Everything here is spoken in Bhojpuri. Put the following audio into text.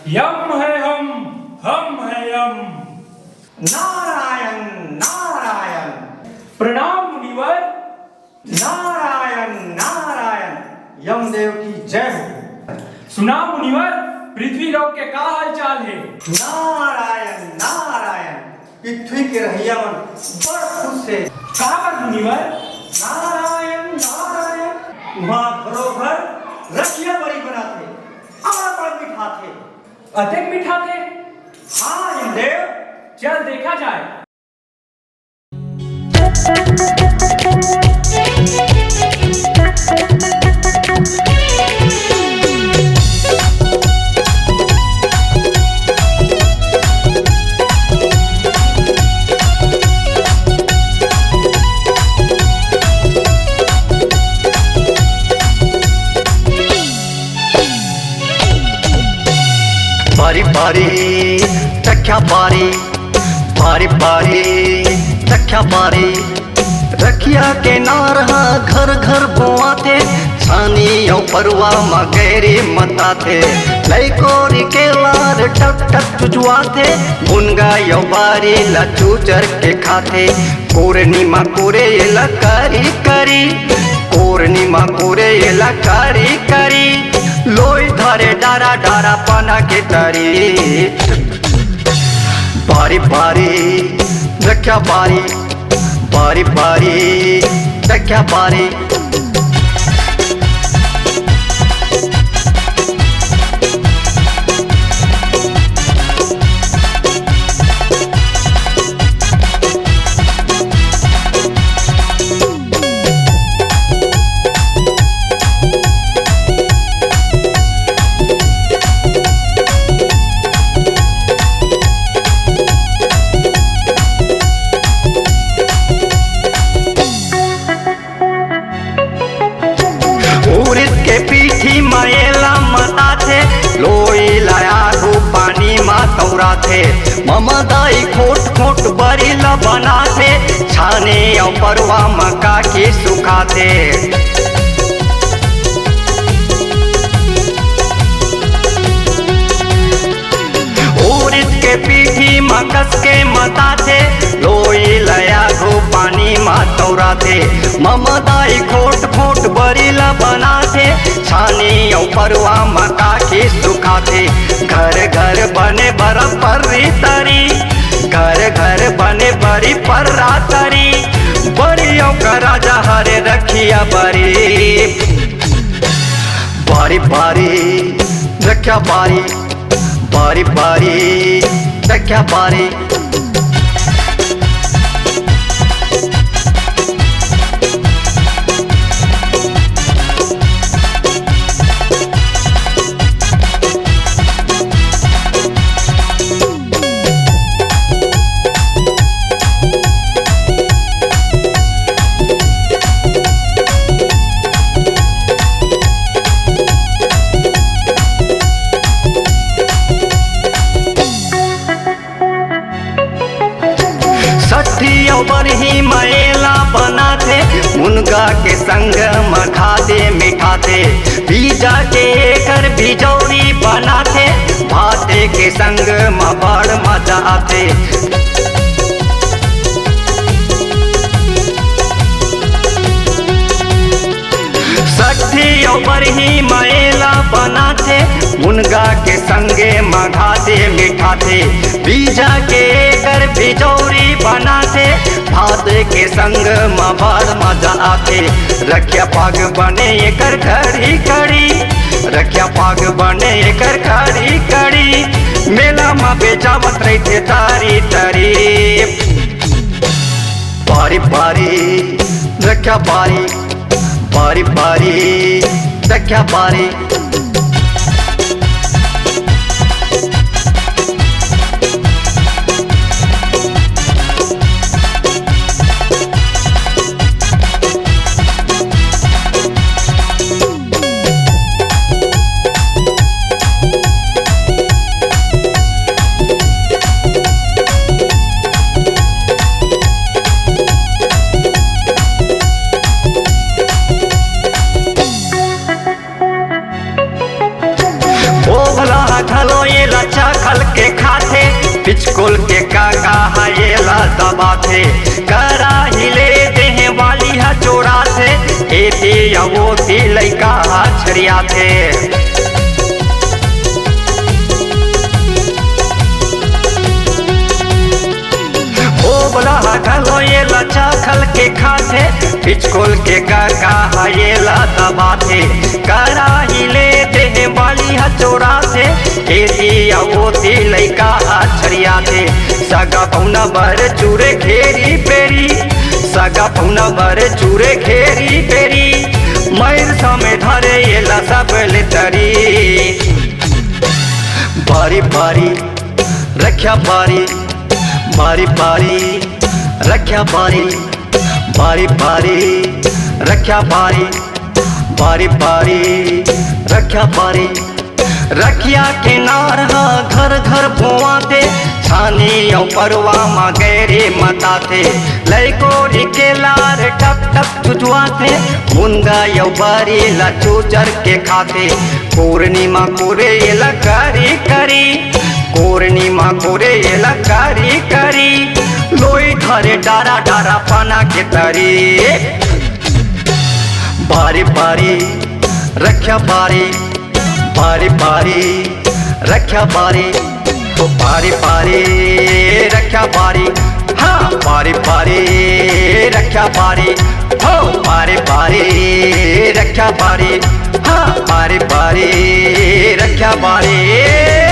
यम है हम है यम। नारायण नारायण। प्रणाम मुनिवर। नारायण नारायण। यमदेव की जय हो। सुना मुनिवर, पृथ्वी लोक के का हाल चाल है? नारायण नारायण। पृथ्वी के रहिया मन बड़ खुश है। कहा पर मुनिवर? नारायण नारायण। वहाँ घरों घर रखिया बड़ी बनाते और बड़ मीठा थे। अतेक मीठा थे? हाँ यमदेव। चल देखा जाए। बारी बारी चख्या बारी, बारी बारी चख्या बारी। रखिया के नार घर घर बोआ थे, छानी औ परवा मगेरी मता थे। लैकोरी के लार टक टक चुचुआ थे, मुनगा यौ बारी लचूचर के खाते। पूर्णिमा कोरे लकारी करी, पूर्णिमा कोरे लकारी करी। लोई धरे डारा डारा पाना के तरी। बारी बारी रख्या बारी, बारी बारी रख्या बारी। पीठी मायला मता थे, लोई लाया रू पानी मा तौरा थे। ममदाई खोट खोट बरीला बना थे, छाने औ परवा मका की सुखा थे। उरित के पीठी मकस के मता थे, लोई लया रू पानी मा तौरा थे। ममदाई खोट खोट बरीला बना थे, छानी औ परवा मका की सुखा थे। घर घर बने बरफ पर तरी, घर घर बने बरी पर तरी। बड़ी औ का राजा हरे रखिया बरी। बारी बारी रखिया बारी, बारी बारी रखिया बारी। बरही मैला बना थे, मुनगा के संग मखा दे मिठा थे। बीजा के कर बिजौरी बना थे, भाते के संग बड़ मजा आते। सठी बरही मैला बना थे, मुनगा के संगे मघा दे मिठा थे। बीजा के कर बिजौरी बना थे, भात के संग बड़ मजा आते। रखिया पाग बने एकर खड़ी खड़ी, रखिया पाग बने एकर खड़ी खड़ी। मेला में बेचावत रहते तारी तरी। बारी बारी रखिया बारी, बारी बारी रखिया बारी। थे करा हिले देह वाली हा चोरा थे एती वो ती लइका छरिया थे बोला घलो ये लचा खल के खाते पिचकोल के का ये ला दबाते करा ही ले दे वाली हचोरा से एती आवोती लइका छरिया थे सगा पौना बर चूरे घेरी पेरी सगा पौना बर चूरे घेरी पेरी मैर समय धरे ये ला सब लितरी बारी बारी रख्या बारी बारी बारी रख्या बारी बारी बारी रख्या बारी बारी बारी रख्या बारी रखिया किनार घर घर बोआते छानी परवा मा गैरे मताते लैको के लार टप टप चुचवाते मुंगा यौ बारी ला चूचर के खाते पूर्णिमा कोरे लकारी करी पूर्णिमा कोरे लकारी करी लोई धरे डारा डारा पाना के तरी बारी बारी रख्या बारी बारी बारी रख्या बारी तो बारी बारी रख्या बारी हाँ बारी बारी रख्या बारी हो बारी बारी रख्या बारी हाँ बारी बारी रख्या बारी